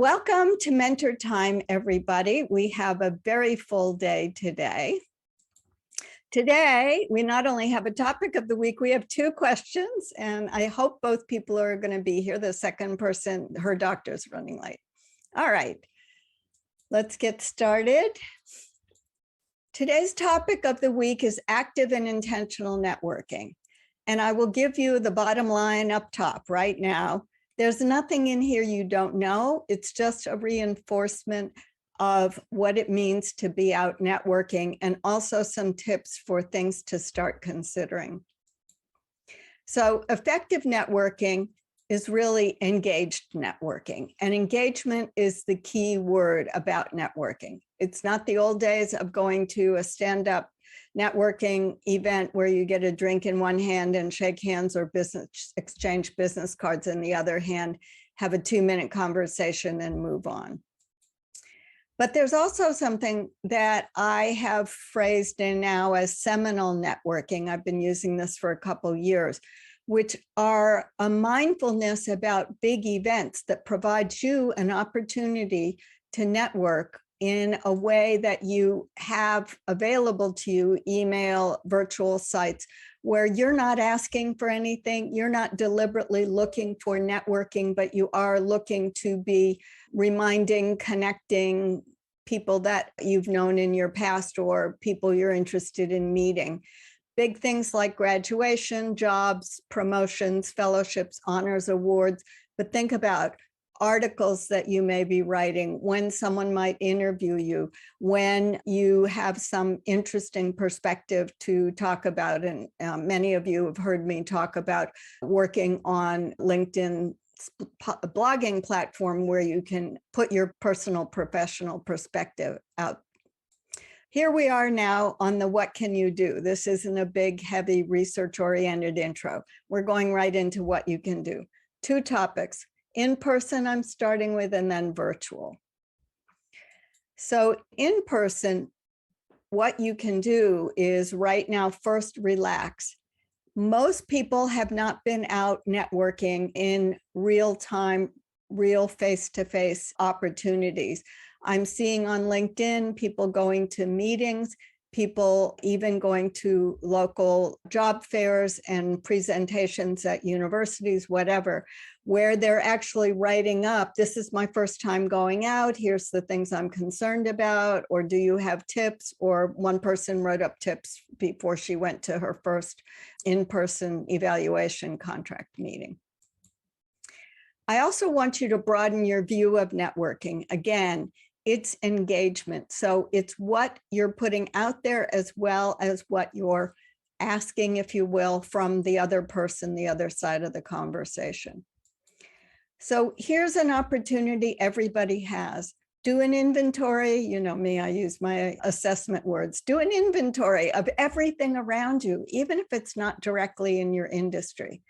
Welcome to Mentor Time, everybody. We have a very full day today. Today, we not only have a topic of the week, we have two questions, and I hope both people are going to be here. The second person, her doctor's running late. All right, let's get started. Today's topic of the week is active and intentional networking. And I will give you the bottom line up top right now. There's nothing in here you don't know. It's just a reinforcement of what it means to be out networking and also some tips for things to start considering. So effective networking is really engaged networking, and engagement is the key word about networking. It's not the old days of going to a stand-up networking event where you get a drink in one hand and shake hands or exchange business cards in the other hand, have a 2-minute conversation and move on. But there's also something that I have phrased in now as seminal networking. I've been using this for a couple years, which are a mindfulness about big events that provides you an opportunity to network in a way that you have available to you, email, virtual sites, where you're not asking for anything, you're not deliberately looking for networking, but you are looking to be reminding, connecting people that you've known in your past or people you're interested in meeting. Big things like graduation, jobs, promotions, fellowships, honors, awards, but think about articles that you may be writing, when someone might interview you, when you have some interesting perspective to talk about. And many of you have heard me talk about working on LinkedIn blogging platform where you can put your personal professional perspective out. Here we are now on the what can you do? This isn't a big, heavy, research-oriented intro. We're going right into what you can do. 2 topics. In person, I'm starting with, and then virtual. So in person, what you can do is right now, first relax. Most people have not been out networking in real time, real face-to-face opportunities. I'm seeing on LinkedIn, people going to meetings, people even going to local job fairs and presentations at universities, whatever, where they're actually writing up, this is my first time going out, here's the things I'm concerned about, or do you have tips? Or one person wrote up tips before she went to her first in-person evaluation contract meeting. I also want you to broaden your view of networking. Again, it's engagement. So it's what you're putting out there as well as what you're asking, if you will, from the other person, the other side of the conversation. So here's an opportunity everybody has. Do an inventory. You know me, I use my assessment words. Do an inventory of everything around you, even if it's not directly in your industry.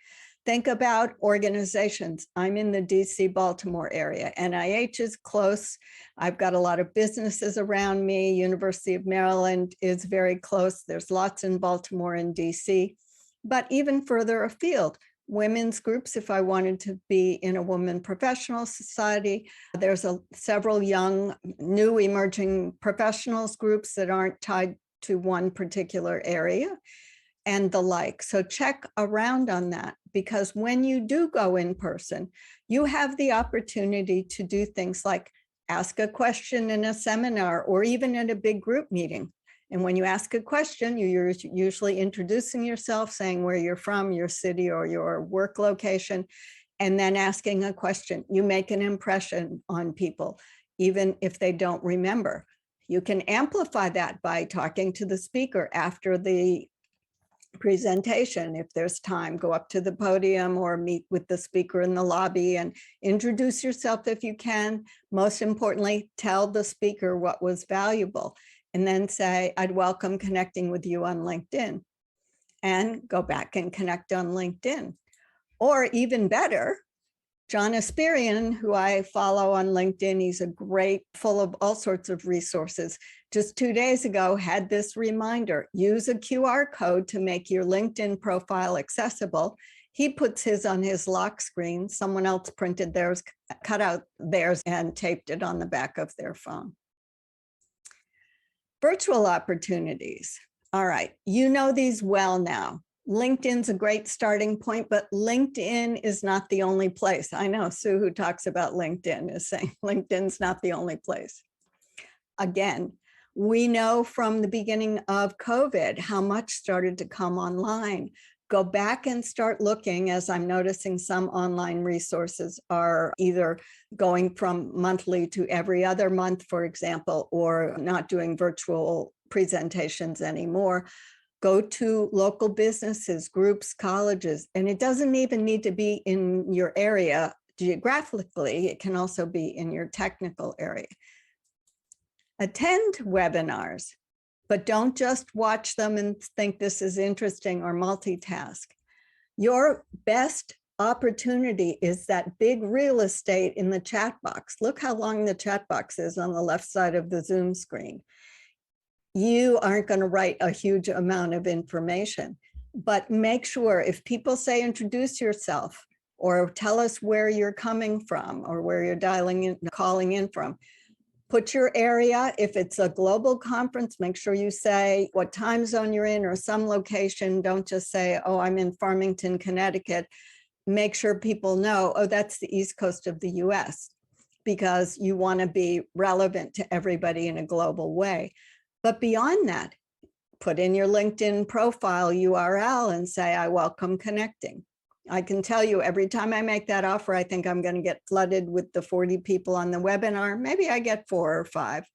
Think about organizations. I'm in the DC, Baltimore area. NIH is close. I've got a lot of businesses around me. University of Maryland is very close. There's lots in Baltimore and DC, but even further afield, women's groups, if I wanted to be in a women professional society, there's several young, new emerging professionals groups that aren't tied to one particular area, and the like. So check around on that, because when you do go in person, you have the opportunity to do things like ask a question in a seminar or even at a big group meeting. And when you ask a question, you're usually introducing yourself, saying where you're from, your city or your work location, and then asking a question. You make an impression on people, even if they don't remember. You can amplify that by talking to the speaker after the presentation. If there's time, go up to the podium or meet with the speaker in the lobby and introduce yourself if you can. Most importantly, tell the speaker what was valuable, and then say, I'd welcome connecting with you on LinkedIn, and go back and connect on LinkedIn. Or even better, John Aspirian, who I follow on LinkedIn, he's a great, full of all sorts of resources. Just 2 days ago, had this reminder, use a QR code to make your LinkedIn profile accessible He puts his on his lock screen. Someone else printed theirs, cut out theirs, and taped it on the back of their phone. Virtual opportunities. All right, you know these well now. LinkedIn's a great starting point, but LinkedIn is not the only place. I know Sue, who talks about LinkedIn, is saying LinkedIn's not the only place. Again, we know from the beginning of COVID how much started to come online. Go back and start looking, as I'm noticing some online resources are either going from monthly to every other month, for example, or not doing virtual presentations anymore. Go to local businesses, groups, colleges, and it doesn't even need to be in your area geographically. It can also be in your technical area. Attend webinars, but don't just watch them and think this is interesting or multitask. Your best opportunity is that big real estate in the chat box. Look how long the chat box is on the left side of the Zoom screen. You aren't going to write a huge amount of information, but make sure if people say introduce yourself or tell us where you're coming from or where you're calling in from, put your area. If it's a global conference, make sure you say what time zone you're in or some location. Don't just say, oh, I'm in Farmington, Connecticut. Make sure people know, oh, that's the East Coast of the US, because you want to be relevant to everybody in a global way. But beyond that, put in your LinkedIn profile URL and say, I welcome connecting. I can tell you every time I make that offer, I think I'm going to get flooded with the 40 people on the webinar. Maybe I get 4 or 5.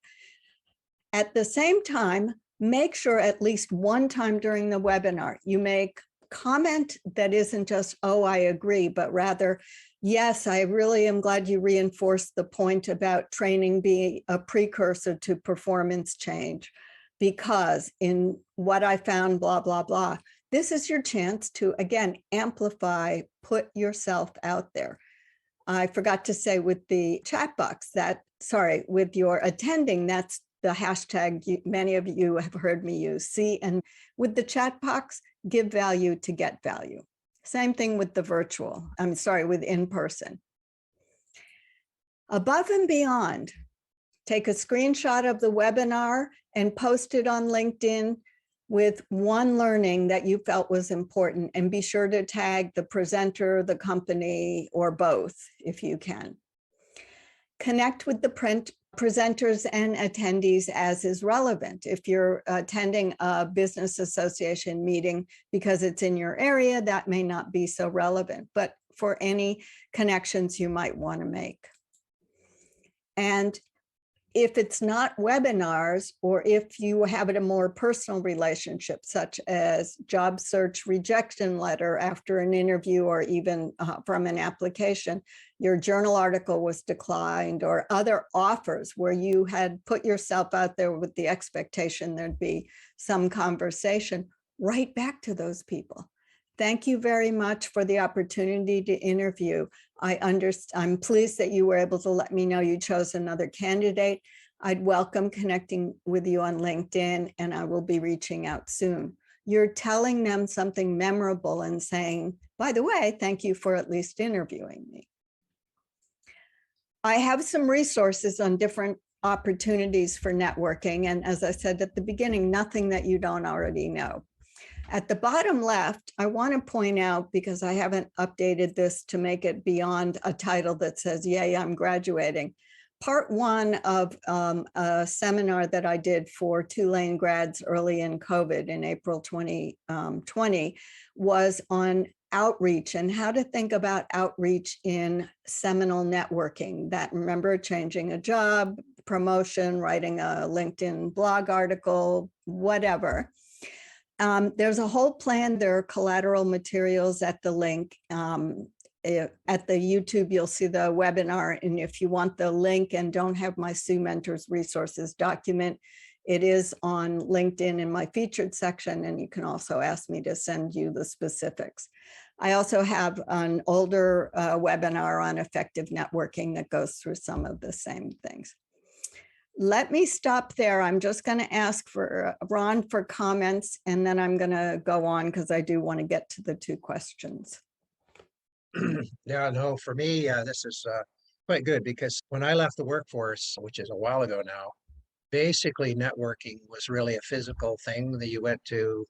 At the same time, make sure at least one time during the webinar, you make comment that isn't just, oh, I agree, but rather, yes, I really am glad you reinforced the point about training being a precursor to performance change, because in what I found, blah, blah, blah. This is your chance to, again, amplify, put yourself out there. I forgot to say with the chat box that, sorry, with your attending, that's the hashtag many of you have heard me use. See, and with the chat box, give value to get value. Same thing with the virtual, with in-person. Above and beyond, take a screenshot of the webinar and post it on LinkedIn with one learning that you felt was important, and be sure to tag the presenter, the company, or both if you can. Connect with the presenters and attendees as is relevant. If you're attending a business association meeting because it's in your area, that may not be so relevant, but for any connections you might want to make. And if it's not webinars, or if you have a more personal relationship, such as job search rejection letter after an interview, or even from an application, your journal article was declined, or other offers where you had put yourself out there with the expectation there'd be some conversation, write back to those people. Thank you very much for the opportunity to interview. I'm pleased that you were able to let me know you chose another candidate. I'd welcome connecting with you on LinkedIn, and I will be reaching out soon. You're telling them something memorable and saying, by the way, thank you for at least interviewing me. I have some resources on different opportunities for networking. And as I said at the beginning, nothing that you don't already know. At the bottom left, I want to point out, because I haven't updated this to make it beyond a title that says, yay, I'm graduating. Part 1 of a seminar that I did for Tulane grads early in COVID in April 2020 was on outreach and how to think about outreach in Seminal Networking. That, remember, changing a job, promotion, writing a LinkedIn blog article, whatever. There's a whole plan. There are collateral materials at the link. At the YouTube, you'll see the webinar. And if you want the link and don't have my Sue Mentors resources document, it is on LinkedIn in my featured section. And you can also ask me to send you the specifics. I also have an older webinar on effective networking that goes through some of the same things. Let me stop there. I'm just going to ask for Ron for comments, and then I'm going to go on because I do want to get to the 2 questions. Yeah, no, for me, this is quite good because when I left the workforce, which is a while ago now, basically networking was really a physical thing that you went to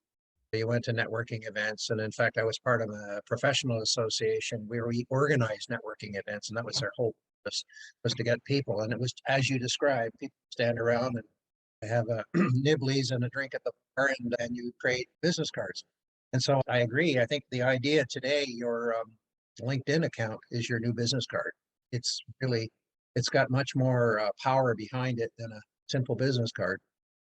networking events. And in fact, I was part of a professional association where we organized networking events, and that was our whole purpose, was to get people. And it was, as you described, people stand around and have a nibblies and a drink at the bar, and you create business cards. And so I agree. I think the idea today, your LinkedIn account is your new business card. It's really, it's got much more power behind it than a simple business card.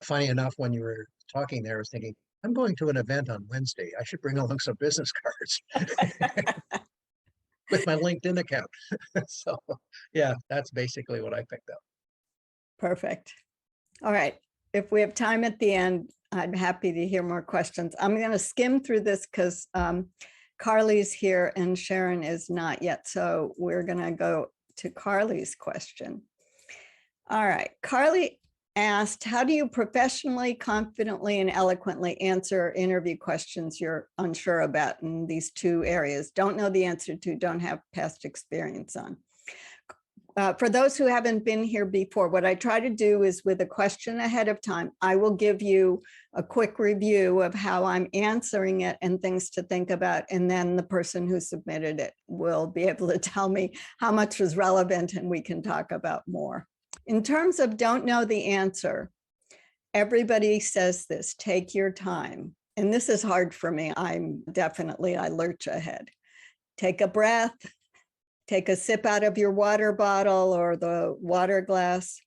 Funny enough, when you were talking there, I was thinking, I'm going to an event on Wednesday. I should bring along some business cards with my LinkedIn account. So, yeah, that's basically what I picked up. Perfect. All right. If we have time at the end, I'm happy to hear more questions. I'm going to skim through this because Carly's here and Sharon is not yet. So we're going to go to Carly's question. All right. Carly asked, how do you professionally, confidently, and eloquently answer interview questions you're unsure about in these two areas? Don't know the answer to, don't have past experience on. For those who haven't been here before, what I try to do is with a question ahead of time, I will give you a quick review of how I'm answering it and things to think about. And then the person who submitted it will be able to tell me how much was relevant and we can talk about more. In terms of don't know the answer, everybody says this, take your time. And this is hard for me. I lurch ahead. Take a breath. Take a sip out of your water bottle or the water glass.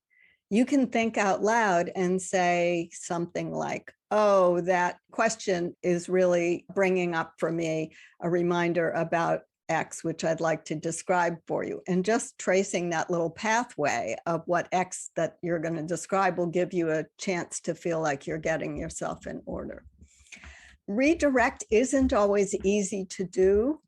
You can think out loud and say something like, oh, that question is really bringing up for me a reminder about X, which I'd like to describe for you. And just tracing that little pathway of what X that you're going to describe will give you a chance to feel like you're getting yourself in order. Redirect isn't always easy to do,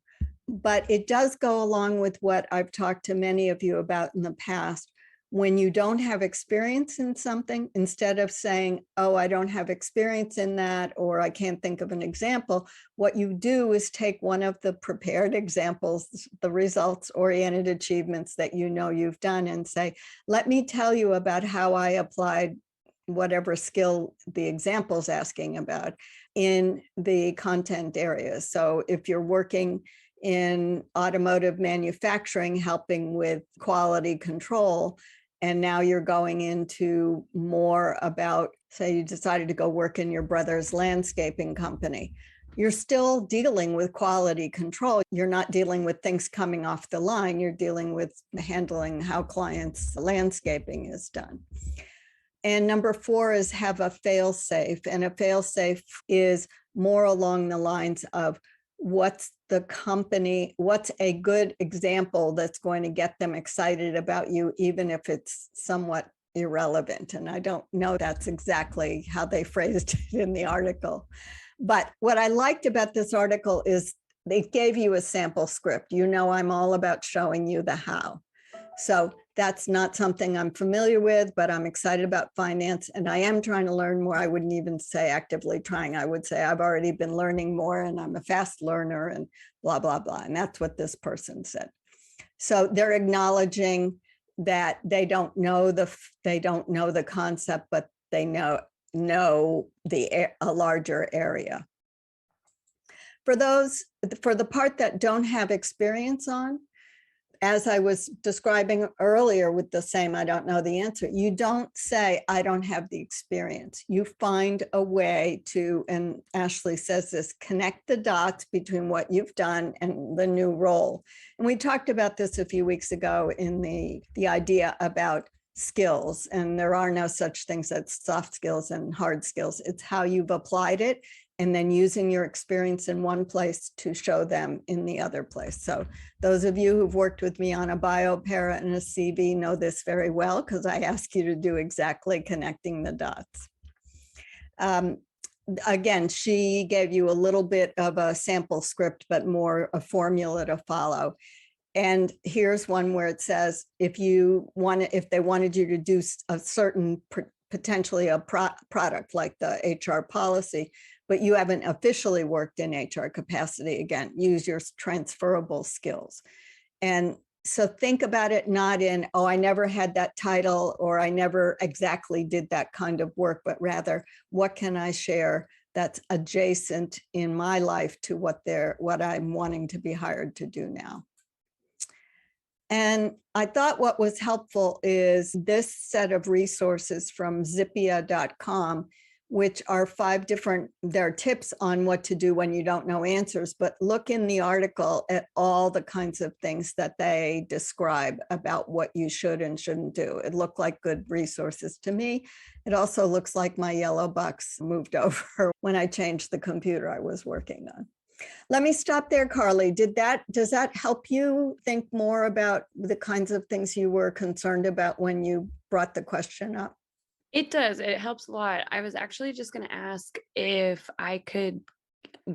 but it does go along with what I've talked to many of you about in the past. When you don't have experience in something, instead of saying, oh, I don't have experience in that, or I can't think of an example, what you do is take one of the prepared examples, the results-oriented achievements that you know you've done, and say, let me tell you about how I applied whatever skill the example's asking about in the content areas. So if you're working in automotive manufacturing, helping with quality control, and now you're going into more about, say you decided to go work in your brother's landscaping company, you're still dealing with quality control. You're not dealing with things coming off the line. You're dealing with handling how clients' landscaping is done. And number 4 is have a fail-safe. And a fail-safe is more along the lines of what's a good example that's going to get them excited about you, even if it's somewhat irrelevant. And I don't know that's exactly how they phrased it in the article. But what I liked about this article is they gave you a sample script. You know, I'm all about showing you the how. So that's not something I'm familiar with, but I'm excited about finance and I am trying to learn more. I wouldn't even say actively trying. I would say I've already been learning more and I'm a fast learner and blah, blah, blah. And that's what this person said. So they're acknowledging that they don't know the concept, but they know a larger area. For the part that don't have experience on, as I was describing earlier with the same, I don't know the answer, you don't say, I don't have the experience. You find a way to, and Ashley says this, connect the dots between what you've done and the new role. And we talked about this a few weeks ago in the idea about skills, and there are no such things as soft skills and hard skills. It's how you've applied it and then using your experience in one place to show them in the other place. So those of you who've worked with me on a bio, para, and a CV know this very well because I ask you to do exactly connecting the dots. Again, she gave you a little bit of a sample script, but more a formula to follow. And here's one where it says, if they wanted you to do a certain, potentially a product like the HR policy, but you haven't officially worked in HR capacity. Again, use your transferable skills. And so think about it not in, oh, I never had that title, or I never exactly did that kind of work, but rather, what can I share that's adjacent in my life to what I'm wanting to be hired to do now. And I thought what was helpful is this set of resources from zippia.com, which are 5 different, there are tips on what to do when you don't know answers, but look in the article at all the kinds of things that they describe about what you should and shouldn't do. It looked like good resources to me. It also looks like my yellow box moved over when I changed the computer I was working on. Let me stop there, Carly. Does that help you think more about the kinds of things you were concerned about when you brought the question up? It does. It helps a lot. I was actually just going to ask if I could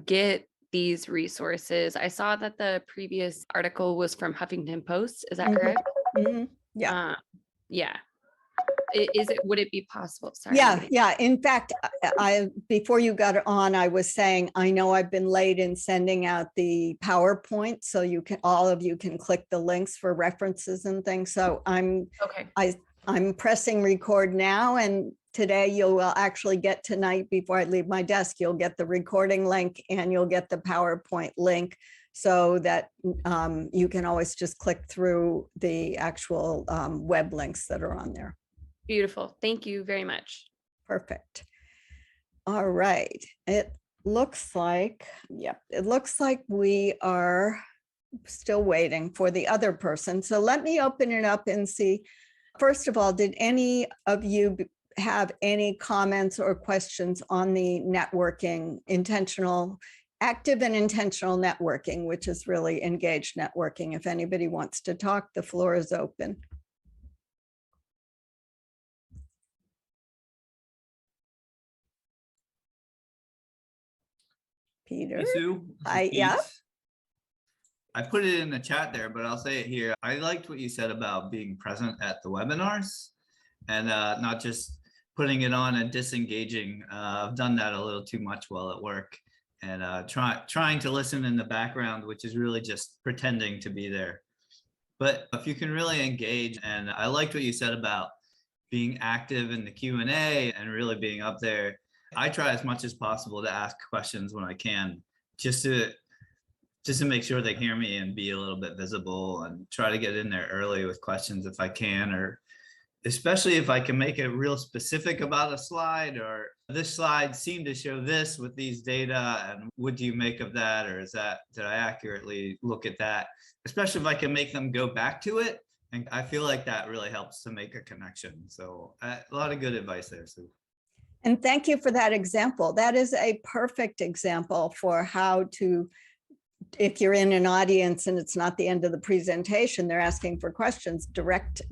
get these resources. I saw that the previous article was from Huffington Post. Is that correct? Mhm. Yeah. Yeah. Would it be possible? Sorry. Yeah. In fact, I before you got on, I was saying, I know I've been late in sending out the PowerPoint, so all of you can click the links for references and things. So Okay. I'm pressing record now, and today you will actually get, tonight before I leave my desk, you'll get the recording link and you'll get the PowerPoint link, so that you can always just click through the actual web links that are on there. Beautiful. Thank you very much. Perfect. All right. It looks like we are still waiting for the other person. So let me open it up and see. First of all, did any of you have any comments or questions on the networking, active and intentional networking, which is really engaged networking? If anybody wants to talk, the floor is open. Peter? Hey, Sue. Yeah. I put it in the chat there, but I'll say it here. I liked what you said about being present at the webinars and not just putting it on and disengaging. I've done that a little too much while at work, and trying to listen in the background, which is really just pretending to be there. But if you can really engage, and I liked what you said about being active in the Q&A and really being up there. I try as much as possible to ask questions when I can, just to make sure they hear me and be a little bit visible, and try to get in there early with questions if I can, or especially if I can make it real specific about a slide, or this slide seemed to show this with these data, and what do you make of that? Or did I accurately look at that? Especially if I can make them go back to it. And I feel like that really helps to make a connection. So a lot of good advice there, Sue. And thank you for that example. That is a perfect example for how to, if you're in an audience and it's not the end of the presentation, they're asking for questions, direct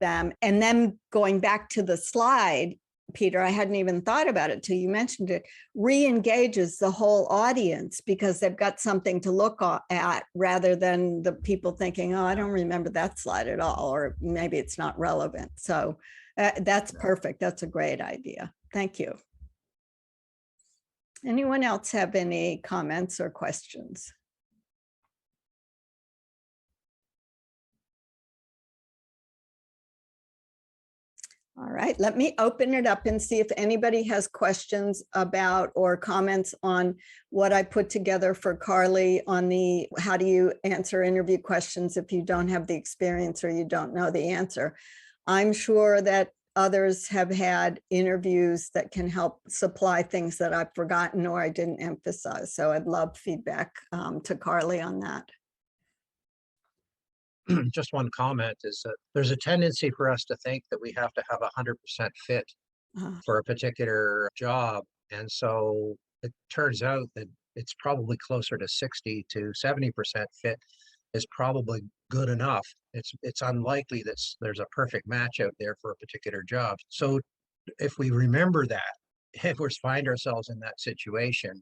them. And then going back to the slide, Peter, I hadn't even thought about it till you mentioned it, re-engages the whole audience, because they've got something to look at, rather than the people thinking, oh, I don't remember that slide at all, or maybe it's not relevant. So that's perfect. That's a great idea. Thank you. Anyone else have any comments or questions? All right, let me open it up and see if anybody has questions about or comments on what I put together for Carly on the how do you answer interview questions if you don't have the experience or you don't know the answer. I'm sure that others have had interviews that can help supply things that I've forgotten or I didn't emphasize. So I'd love feedback to Carly on that. Just one comment is that there's a tendency for us to think that we have to have 100% fit for a particular job. And so it turns out that it's probably closer to 60 to 70% fit is probably good enough. It's unlikely that there's a perfect match out there for a particular job. So if we remember that, if we find ourselves in that situation,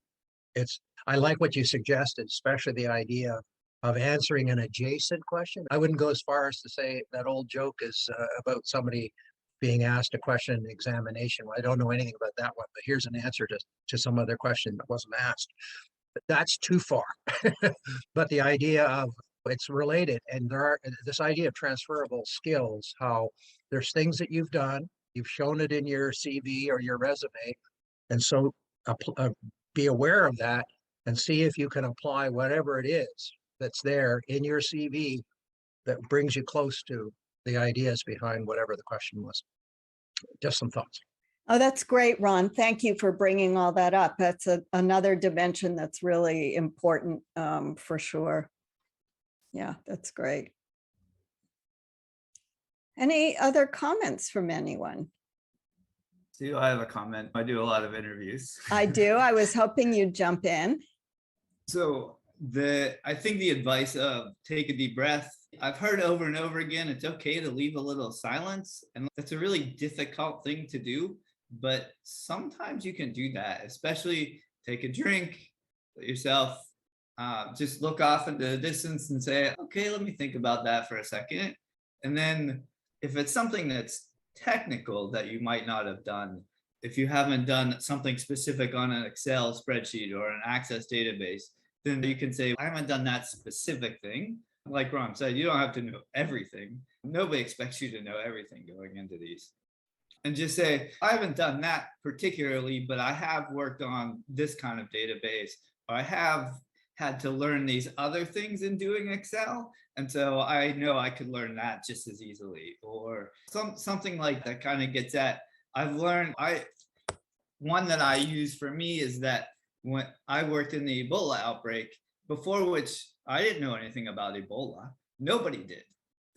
I like what you suggested, especially the idea of answering an adjacent question. I wouldn't go as far as to say that old joke is about somebody being asked a question in examination. Well, I don't know anything about that one, but here's an answer to some other question that wasn't asked. But that's too far. But the idea of it's related, and there are this idea of transferable skills, how there's things that you've done, you've shown it in your CV or your resume, and so be aware of that and see if you can apply whatever it is that's there in your CV that brings you close to the ideas behind whatever the question was. Just some thoughts. Oh, that's great, Ron. Thank you for bringing all that up. That's another dimension that's really important, for sure. Yeah, that's great. Any other comments from anyone? So I have a comment. I do a lot of interviews. I do. I was hoping you'd jump in. So I think the advice of take a deep breath, I've heard over and over again, it's okay to leave a little silence. And that's a really difficult thing to do. But sometimes you can do that, especially take a drink, let yourself just look off into the distance and say, okay, let me think about that for a second. And then if it's something that's technical that you might not have done, if you haven't done something specific on an Excel spreadsheet or an Access database, then you can say, I haven't done that specific thing. Like Ron said, you don't have to know everything. Nobody expects you to know everything going into these. And just say, I haven't done that particularly, but I have worked on this kind of database, or I have had to learn these other things in doing Excel. And so I know I could learn that just as easily, or something like that kind of gets at, I've learned, one that I use for me is that when I worked in the Ebola outbreak, before which I didn't know anything about Ebola, nobody did.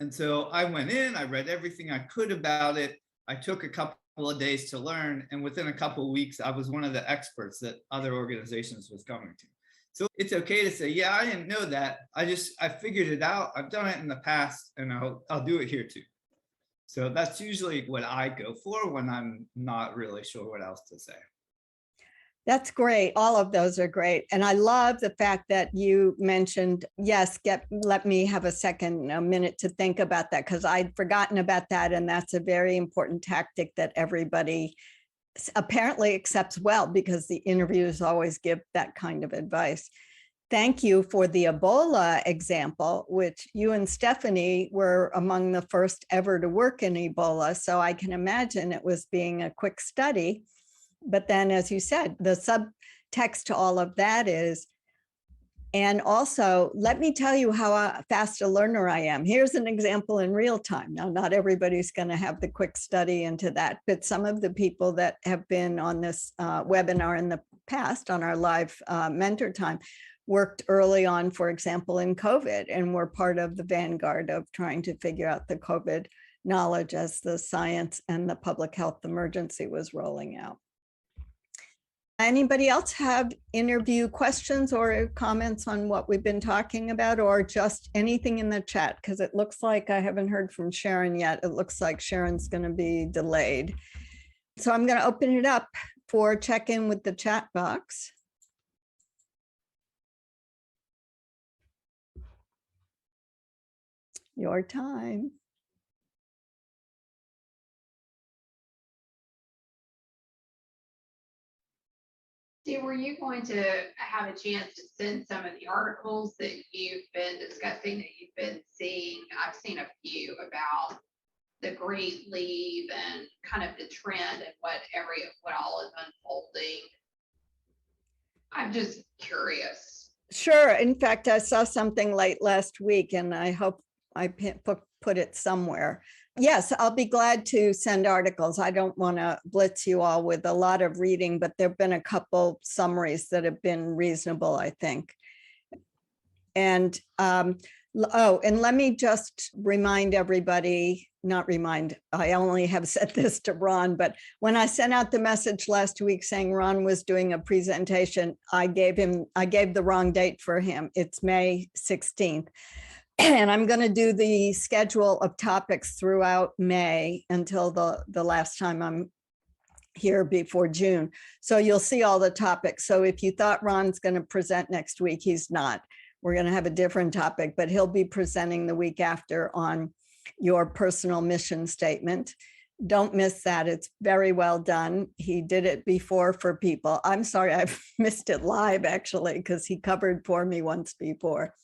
And so I went in, I read everything I could about it. I took a couple of days to learn, and within a couple of weeks, I was one of the experts that other organizations was coming to. So it's okay to say, yeah, I didn't know that. I figured it out. I've done it in the past, and I'll do it here too. So that's usually what I go for when I'm not really sure what else to say. That's great. All of those are great. And I love the fact that you mentioned, yes, let me have a minute to think about that, because I'd forgotten about that. And that's a very important tactic that everybody apparently accepts well, because the interviews always give that kind of advice. Thank you for the Ebola example, which you and Stephanie were among the first ever to work in Ebola. So I can imagine it was being a quick study. But then, as you said, the subtext to all of that is, and also, let me tell you how fast a learner I am. Here's an example in real time. Now, not everybody's going to have the quick study into that, but some of the people that have been on this webinar in the past on our live mentor time worked early on, for example, in COVID, and were part of the vanguard of trying to figure out the COVID knowledge as the science and the public health emergency was rolling out. Anybody else have interview questions or comments on what we've been talking about, or just anything in the chat? Because it looks like I haven't heard from Sharon yet. It looks like Sharon's going to be delayed. So I'm going to open it up for check-in with the chat box. Your time. Steve, were you going to have a chance to send some of the articles that you've been discussing, that you've been seeing? I've seen a few about the great leave and kind of the trend and what all is unfolding. I'm just curious. Sure. In fact, I saw something late last week, and I hope I put it somewhere. Yes, I'll be glad to send articles. I don't want to blitz you all with a lot of reading, but there've been a couple summaries that have been reasonable, I think. And and let me just remind everybody, I only have said this to Ron, but when I sent out the message last week saying Ron was doing a presentation, I gave the wrong date for him. It's May 16th. And I'm going to do the schedule of topics throughout May until the last time I'm here before June. So you'll see all the topics. So if you thought Ron's going to present next week, he's not. We're going to have a different topic, but he'll be presenting the week after on your personal mission statement. Don't miss that. It's very well done. He did it before for people. I'm sorry, I've missed it live actually, because he covered for me once before.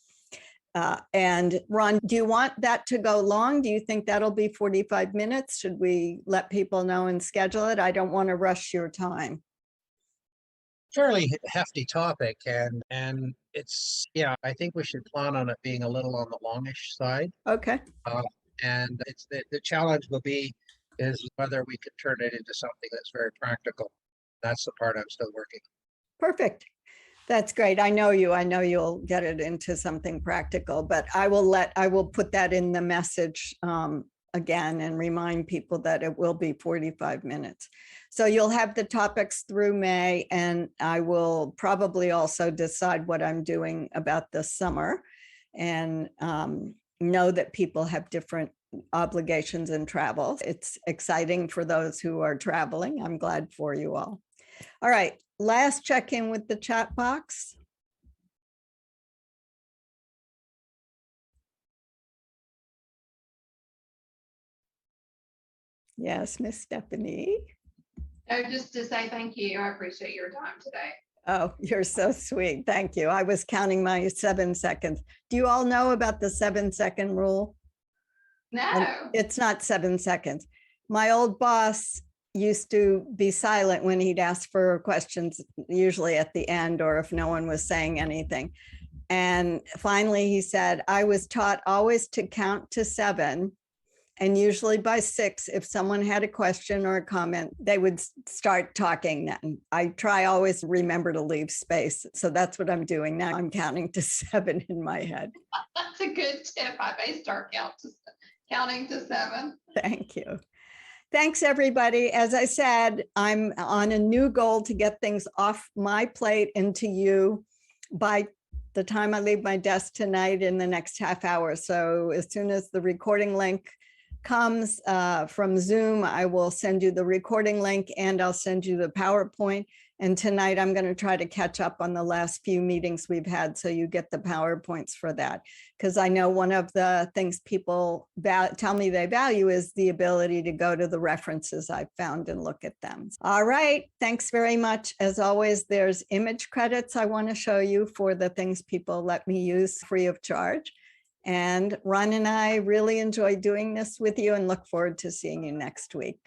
And Ron, do you want that to go long? Do you think that'll be 45 minutes? Should we let people know and schedule it? I don't want to rush your time. Fairly hefty topic, and it's, yeah, I think we should plan on it being a little on the longish side. Okay, And it's the challenge will be is whether we can turn it into something that's very practical. That's the part I'm still working. perfect. That's great. I know you. I know you'll get it into something practical, but I will put that in the message again and remind people that it will be 45 minutes. So you'll have the topics through May, and I will probably also decide what I'm doing about the summer, and know that people have different obligations and travel. It's exciting for those who are traveling. I'm glad for you all. All right, last check-in with the chat box. Yes, Miss Stephanie. No, just to say thank you. I appreciate your time today. Oh, you're so sweet. Thank you. I was counting my 7 seconds. Do you all know about the 7-second rule? No. It's not 7 seconds. My old boss used to be silent when he'd ask for questions, usually at the end or if no one was saying anything. And finally he said, I was taught always to count to 7. And usually by 6, if someone had a question or a comment, they would start talking then. I try always to remember to leave space. So that's what I'm doing now. I'm counting to 7 in my head. That's a good tip. I may start counting to 7. Thank you. Thanks, everybody. As I said, I'm on a new goal to get things off my plate into you by the time I leave my desk tonight in the next half hour. So as soon as the recording link comes from Zoom, I will send you the recording link and I'll send you the PowerPoint. And tonight I'm going to try to catch up on the last few meetings we've had so you get the PowerPoints for that. Because I know one of the things people tell me they value is the ability to go to the references I've found and look at them. All right, thanks very much. As always, there's image credits I want to show you for the things people let me use free of charge. And Ron and I really enjoy doing this with you and look forward to seeing you next week.